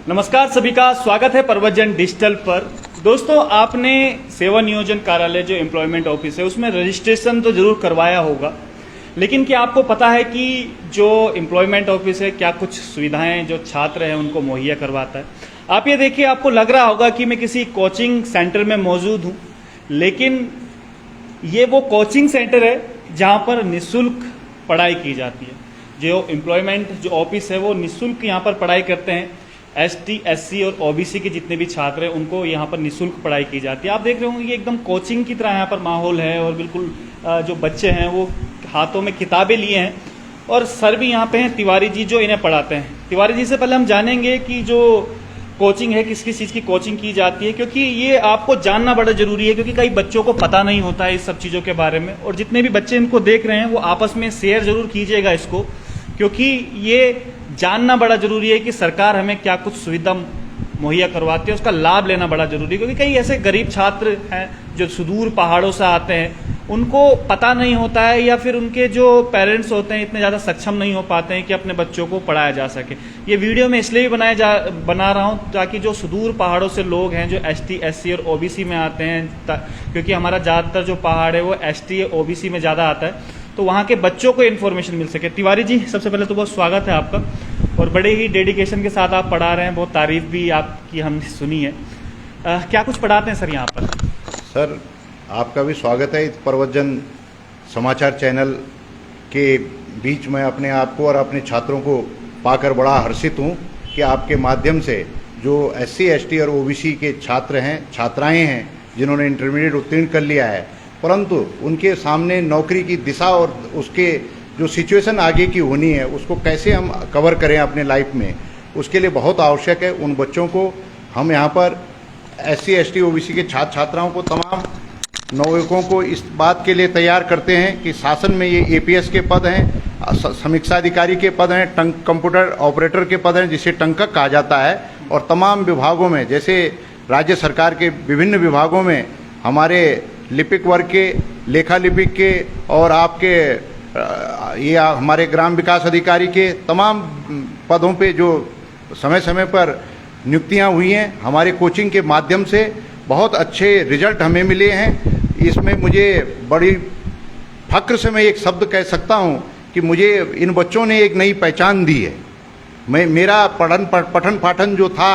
नमस्कार सभी का स्वागत है प्रवचन डिजिटल पर। दोस्तों, आपने सेवा नियोजन कार्यालय जो एम्प्लॉयमेंट ऑफिस है उसमें रजिस्ट्रेशन तो जरूर करवाया होगा, लेकिन क्या आपको पता है कि जो एम्प्लॉयमेंट ऑफिस है क्या कुछ सुविधाएं जो छात्र हैं उनको मुहैया करवाता है? आप ये देखिए, आपको लग रहा होगा कि मैं किसी कोचिंग सेंटर में मौजूद हूँ, लेकिन ये वो कोचिंग सेंटर है जहाँ पर निःशुल्क पढ़ाई की जाती है। जो एम्प्लॉयमेंट जो ऑफिस है वो निःशुल्क यहाँ पर पढ़ाई करते हैं। ST, SC और OBC के जितने भी छात्र हैं उनको यहाँ पर निःशुल्क पढ़ाई की जाती है। आप देख रहे होंगे ये एकदम कोचिंग की तरह यहाँ पर माहौल है और बिल्कुल जो बच्चे हैं वो हाथों में किताबें लिए हैं और सर भी यहाँ पे हैं तिवारी जी जो इन्हें पढ़ाते हैं। तिवारी जी से पहले हम जानेंगे कि जो कोचिंग है किस किस चीज़ की कोचिंग की जाती है, क्योंकि ये आपको जानना बड़ा जरूरी है, क्योंकि कई बच्चों को पता नहीं होता है इस सब चीज़ों के बारे में। और जितने भी बच्चे इनको देख रहे हैं वो आपस में शेयर जरूर कीजिएगा इसको, क्योंकि ये जानना बड़ा जरूरी है कि सरकार हमें क्या कुछ सुविधा मुहैया करवाती है, उसका लाभ लेना बड़ा जरूरी है। क्योंकि कई ऐसे गरीब छात्र हैं जो सुदूर पहाड़ों से आते हैं, उनको पता नहीं होता है या फिर उनके जो पेरेंट्स होते हैं इतने ज़्यादा सक्षम नहीं हो पाते हैं कि अपने बच्चों को पढ़ाया जा सके। ये वीडियो मैं इसलिए भी बना रहा हूँ ताकि जो सुदूर पहाड़ों से लोग हैं जो ST, SC और OBC में आते हैं, क्योंकि हमारा ज़्यादातर जो पहाड़ है वो ST, OBC में ज़्यादा आता है, तो वहाँ के बच्चों को इन्फॉर्मेशन मिल सके। तिवारी जी, सबसे पहले तो बहुत स्वागत है आपका, और बड़े ही डेडिकेशन के साथ आप पढ़ा रहे हैं, बहुत तारीफ भी आपकी हमने सुनी है। क्या कुछ पढ़ाते हैं सर यहाँ पर? सर, आपका भी स्वागत है इस प्रवचन समाचार चैनल के बीच में। अपने आप को और अपने छात्रों को पाकर बड़ा हर्षित हूँ कि आपके माध्यम से जो SC, ST और OBC के छात्र हैं, छात्राएं हैं, जिन्होंने इंटरमीडिएट उत्तीर्ण कर लिया है, परंतु उनके सामने नौकरी की दिशा और उसके जो सिचुएशन आगे की होनी है उसको कैसे हम कवर करें अपने लाइफ में, उसके लिए बहुत आवश्यक है। उन बच्चों को हम यहाँ पर SC, ST, OBC के छात्र छात्राओं को, तमाम नवयुवकों को इस बात के लिए तैयार करते हैं कि शासन में ये APS के पद हैं, समीक्षा अधिकारी के पद हैं, कंप्यूटर ऑपरेटर के पद हैं जिसे टंकक कहा जाता है, और तमाम विभागों में जैसे राज्य सरकार के विभिन्न विभागों में हमारे लिपिक वर्ग के, लेखा लिपिक के और आपके ये हमारे ग्राम विकास अधिकारी के तमाम पदों पे जो समय समय पर नियुक्तियां हुई हैं, हमारे कोचिंग के माध्यम से बहुत अच्छे रिजल्ट हमें मिले हैं। इसमें मुझे बड़ी फक्र से मैं एक शब्द कह सकता हूं कि मुझे इन बच्चों ने एक नई पहचान दी है। मेरा पठन पाठन जो था,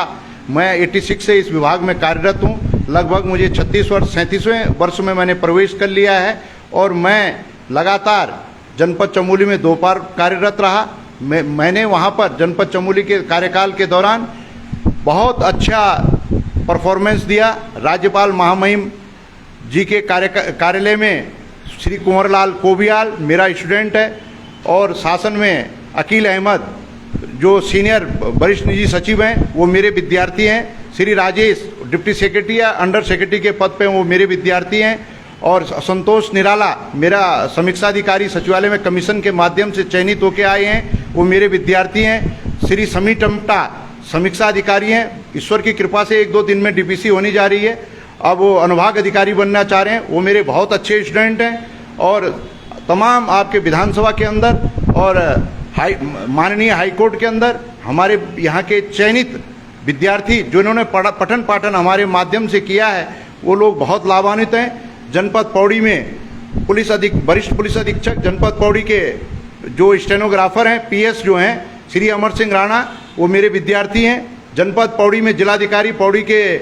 मैं 86 से इस विभाग में कार्यरत हूं। लगभग मुझे 37वें वर्ष में मैंने प्रवेश कर लिया है और मैं लगातार जनपद चमोली में 2 बार कार्यरत रहा। मैंने वहां पर जनपद चमोली के कार्यकाल के दौरान बहुत अच्छा परफॉर्मेंस दिया। राज्यपाल महामहिम जी के कार्यालय में श्री कुंवरलाल कोबियाल मेरा स्टूडेंट है, और शासन में अकील अहमद जो सीनियर वरिष्ठ निजी सचिव हैं वो मेरे विद्यार्थी हैं। श्री राजेश डिप्टी सेक्रेटरी या अंडर सेक्रेटरी के पद पे वो मेरे विद्यार्थी हैं, और संतोष निराला मेरा समीक्षा अधिकारी सचिवालय में कमीशन के माध्यम से चयनित होकर आए हैं, वो मेरे विद्यार्थी हैं। श्री समी टम्टा समीक्षा अधिकारी हैं, ईश्वर की कृपा से 1-2 दिन में DPC होने जा रही है, अब वो अनुभाग अधिकारी बनना चाह रहे हैं, वो मेरे बहुत अच्छे स्टूडेंट हैं। और तमाम आपके विधानसभा के अंदर और माननीय हाईकोर्ट के अंदर हमारे यहाँ के चयनित विद्यार्थी जिन्होंने पठन पाठन हमारे माध्यम से किया है वो लोग बहुत लाभान्वित हैं। जनपद पौड़ी में वरिष्ठ पुलिस अधीक्षक जनपद पौड़ी के जो स्टेनोग्राफर हैं, PS जो हैं, श्री अमर सिंह राणा, वो मेरे विद्यार्थी हैं। जनपद पौड़ी में जिलाधिकारी पौड़ी के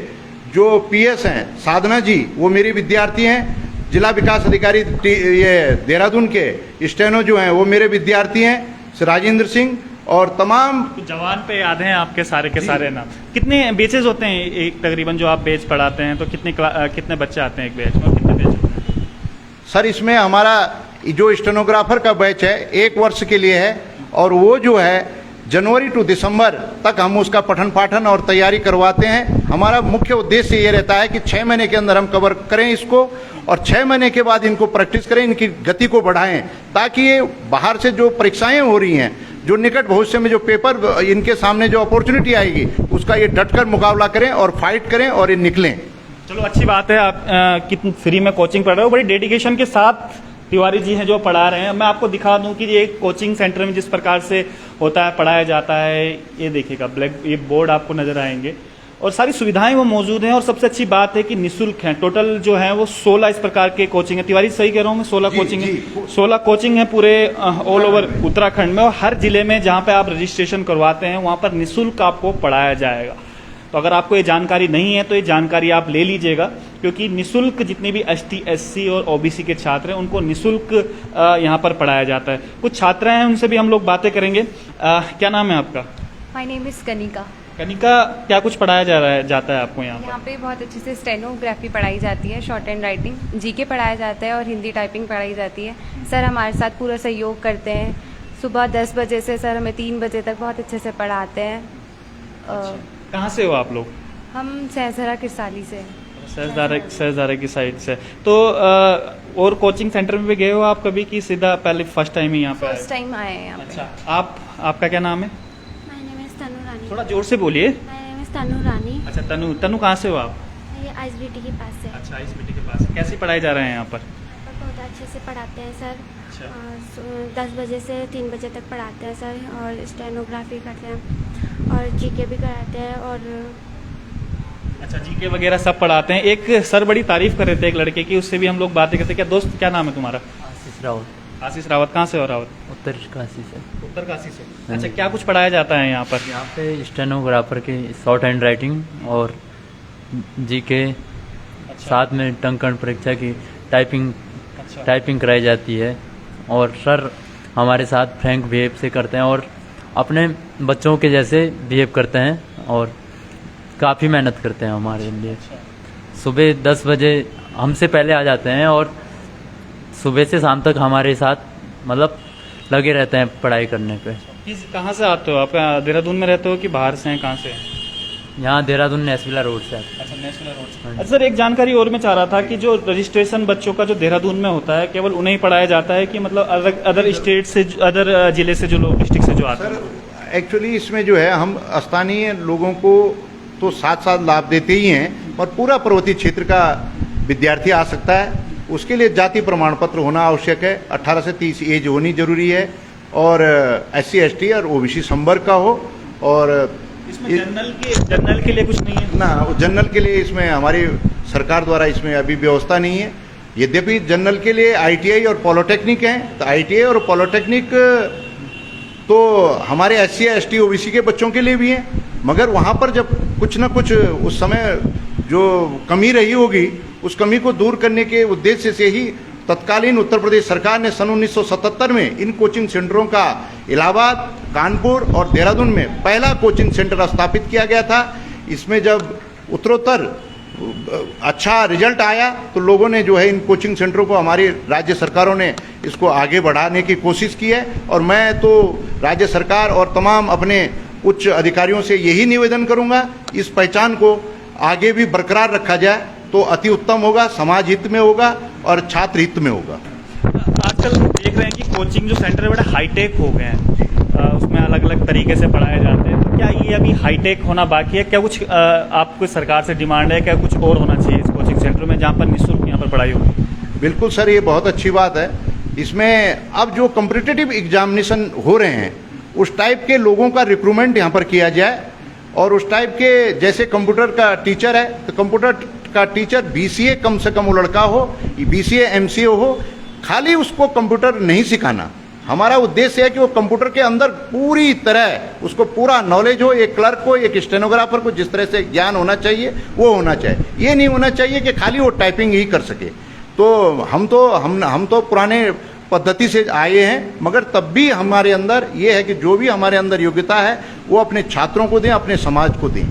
जो PS हैं, साधना जी, वो मेरे विद्यार्थी हैं। जिला विकास अधिकारी ये देहरादून के स्टेनो जो हैं वो मेरे विद्यार्थी हैं, राजेंद्र सिंह, और तमाम जवान पे याद हैं आपके सारे के सारे नाम। कितने बैचेज होते हैं एक तकरीबन जो आप बैच पढ़ाते हैं, तो कितने बच्चे आते हैं एक बैच में, कितने बैच होते हैं? सर, इसमें हमारा जो स्टेनोग्राफर का बैच है 1 वर्ष के लिए है, और वो जो है जनवरी टू दिसंबर तक हम उसका पठन पाठन और तैयारी करवाते हैं। हमारा मुख्य उद्देश्य ये रहता है कि 6 महीने के अंदर हम कवर करें इसको, और 6 महीने के बाद इनको प्रैक्टिस करें, इनकी गति को बढ़ाएं, ताकि ये बाहर से जो परीक्षाएं हो रही हैं, जो निकट भविष्य में जो पेपर इनके सामने जो अपॉर्चुनिटी आएगी, उसका ये डटकर मुकाबला करें और फाइट करें और ये निकलें। चलो, अच्छी बात है। आप कितनी फ्री में कोचिंग पढ़ रहे हो, बड़ी डेडिकेशन के साथ तिवारी जी हैं जो पढ़ा रहे हैं। मैं आपको दिखा दूं कि ये कोचिंग सेंटर में जिस प्रकार से होता है, पढ़ाया जाता है। ये देखिएगा ब्लैक ये बोर्ड आपको नजर आएंगे और सारी सुविधाएं वो मौजूद हैं। और सबसे अच्छी बात है कि निःशुल्क हैं। टोटल जो है वो 16 इस प्रकार के कोचिंग है। तिवारी सही कह रहा हूँ मैं, 16 कोचिंग है, 16 कोचिंग है पूरे ऑल ओवर उत्तराखंड में। और हर जिले में जहाँ पे आप रजिस्ट्रेशन करवाते हैं वहाँ पर निःशुल्क आपको पढ़ाया जाएगा। तो अगर आपको ये जानकारी नहीं है तो ये जानकारी आप ले लीजिएगा, क्योंकि निःशुल्क जितनी भी ST SC और OBC के छात्र हैं उनको निःशुल्क यहाँ पर पढ़ाया जाता है। कुछ छात्र हैं उनसे भी हम लोग बातें करेंगे। क्या नाम है आपका? My name is Kanika. Kanika, क्या कुछ पढ़ाया जाता है आपको यहाँ पर? यहाँ पे बहुत अच्छे से स्टेनोग्राफी पढ़ाई जाती है, शॉर्ट एंड राइटिंग, GK पढ़ाया जाता है और हिंदी टाइपिंग पढ़ाई जाती है। सर हमारे साथ पूरा सहयोग करते हैं। सुबह 10 बजे से सर हमें 3 बजे तक बहुत अच्छे से पढ़ाते हैं। कहाँ से हो आप लोग? हम सहसरा किरसाली से। सहजदारा की साइड से। तो और कोचिंग सेंटर में भी गए हो आप कभी कि सीधा पहले फर्स्ट टाइम ही यहाँ पे? फर्स्ट टाइम आए हैं यहाँ पे। अच्छा, आपका क्या नाम है? माय नेम इज तनु रानी। थोड़ा जोर से बोलिए। माय नेम इज तनु रानी। अच्छा, तनु कहाँ से हो आप? ये ISBT के पास से। अच्छा, ISBT के पास। कैसे पढ़ाई जा रहे हैं यहाँ पर? यहाँ पर बहुत अच्छे से पढ़ाते हैं सर। अच्छा। 10 बजे से 3 बजे तक पढ़ाते हैं सर, और स्टेनोग्राफी करते हैं और GK भी कराते हैं। और अच्छा, GK वगैरह सब पढ़ाते हैं। एक सर बड़ी तारीफ कर रहे थे एक लड़के की, उससे भी हम लोग बातें करते हैं। क्या दोस्त, क्या नाम है तुम्हारा? आशीष रावत। आशीष रावत। कहाँ से हो रावत? उत्तर काशी से। उत्तर काशी से। अच्छा, क्या कुछ पढ़ाया जाता है यहाँ पर? यहाँ पे स्टेनोग्राफर की शॉर्ट हैंड राइटिंग और GK, साथ में टंकण परीक्षा की टाइपिंग कराई जाती है। और सर हमारे साथ फ्रैंक बिहेव से करते हैं और अपने बच्चों के जैसे बिहेव करते हैं और काफ़ी मेहनत करते हैं हमारे लिए। सुबह 10 बजे हमसे पहले आ जाते हैं और सुबह से शाम तक हमारे साथ मतलब लगे रहते हैं पढ़ाई करने पे। कहाँ से आते हो आप? देहरादून में रहते हो कि बाहर से हैं? कहाँ से? यहाँ देहरादून नेसविला रोड से। अच्छा, नेशनल रोड से। अच्छा सर, एक जानकारी और मैं चाह रहा था कि जो रजिस्ट्रेशन बच्चों का जो देहरादून में होता है, केवल उन्हें ही पढ़ाया जाता है कि मतलब अदर स्टेट से, अदर जिले से जो लोग, डिस्ट्रिक्ट से जो आते हैं? सर एक्चुअली इसमें जो है हम स्थानीय लोगों को तो साथ साथ लाभ देते ही हैं, और पूरा पर्वतीय क्षेत्र का विद्यार्थी आ सकता है। उसके लिए जाति प्रमाण पत्र होना आवश्यक है, 18 से 30 एज होनी जरूरी है, और SC ST और OBC संवर्ग का हो। और इसमें जनरल के लिए कुछ नहीं है ना, जनरल के लिए इसमें हमारी सरकार द्वारा इसमें अभी व्यवस्था नहीं है। यद्यपि जनरल के लिए ITI और पॉलिटेक्निक हैं, तो ITI और पॉलिटेक्निक तो हमारे SC ST OBC के बच्चों के लिए भी हैं, मगर वहाँ पर जब कुछ न कुछ उस समय जो कमी रही होगी, उस कमी को दूर करने के उद्देश्य से ही तत्कालीन उत्तर प्रदेश सरकार ने सन 1977 में इन कोचिंग सेंटरों का इलाहाबाद, कानपुर और देहरादून में पहला कोचिंग सेंटर स्थापित किया गया था। इसमें जब उत्तरोत्तर अच्छा रिजल्ट आया तो लोगों ने जो है इन कोचिंग सेंटरों को, हमारी राज्य सरकारों ने इसको आगे बढ़ाने की कोशिश की है। और मैं तो राज्य सरकार और तमाम अपने उच्च अधिकारियों से यही निवेदन करूंगा, इस पहचान को आगे भी बरकरार रखा जाए तो अति उत्तम होगा, समाज हित में होगा और छात्र हित में होगा। आजकल देख रहे हैं कि कोचिंग जो सेंटर है बड़े हाईटेक हो गए हैं, उसमें अलग अलग तरीके से पढ़ाए जाते हैं। तो क्या ये अभी हाईटेक होना बाकी है? क्या कुछ आपको सरकार से डिमांड है, क्या कुछ और होना चाहिए इस कोचिंग सेंटर में जहाँ पर निःशुल्क यहाँ पर पढ़ाई होगी? बिल्कुल सर, ये बहुत अच्छी बात है। इसमें अब जो कॉम्पिटिटिव एग्जामिनेशन हो रहे हैं उस टाइप के लोगों का रिक्रूटमेंट यहाँ पर किया जाए, और उस टाइप के, जैसे कंप्यूटर का टीचर है तो कंप्यूटर का टीचर BCA कम से कम वो लड़का हो, BCA MCA हो, खाली उसको कंप्यूटर नहीं सिखाना। हमारा उद्देश्य है कि वो कंप्यूटर के अंदर पूरी तरह उसको पूरा नॉलेज हो। एक क्लर्क को, एक स्टेनोग्राफर को जिस तरह से ज्ञान होना चाहिए वो होना चाहिए। ये नहीं होना चाहिए कि खाली वो टाइपिंग ही कर सके। तो हम तो पुराने पद्धति से आए हैं, मगर तब भी हमारे अंदर ये है कि जो भी हमारे अंदर योग्यता है वो अपने छात्रों को दें, अपने समाज को दें।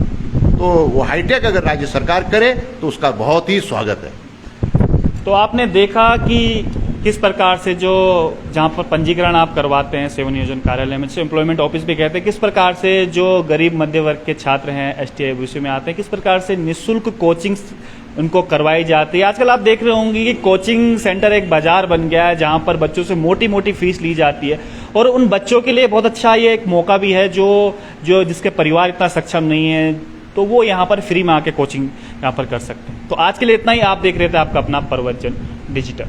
तो वो हाईटेक अगर राज्य सरकार करे तो उसका बहुत ही स्वागत है। तो आपने देखा कि किस प्रकार से जो जहाँ पर पंजीकरण आप करवाते हैं सेवा नियोजन कार्यालय में, जिसे एम्प्लॉयमेंट ऑफिस भी कहते हैं, किस प्रकार से जो गरीब मध्य वर्ग के छात्र हैं ST OBC में आते हैं, किस प्रकार से निःशुल्क कोचिंग उनको करवाई जाती है। आजकल आप देख रहे होंगे कि कोचिंग सेंटर एक बाजार बन गया है जहाँ पर बच्चों से मोटी मोटी फीस ली जाती है, और उन बच्चों के लिए बहुत अच्छा ये एक मौका भी है जो जिसके परिवार इतना सक्षम नहीं है, तो वो यहाँ पर फ्री में आके कोचिंग यहाँ पर कर सकते हैं। तो आज के लिए इतना ही। आप देख रहे थे आपका अपना प्रवचन डिजिटल।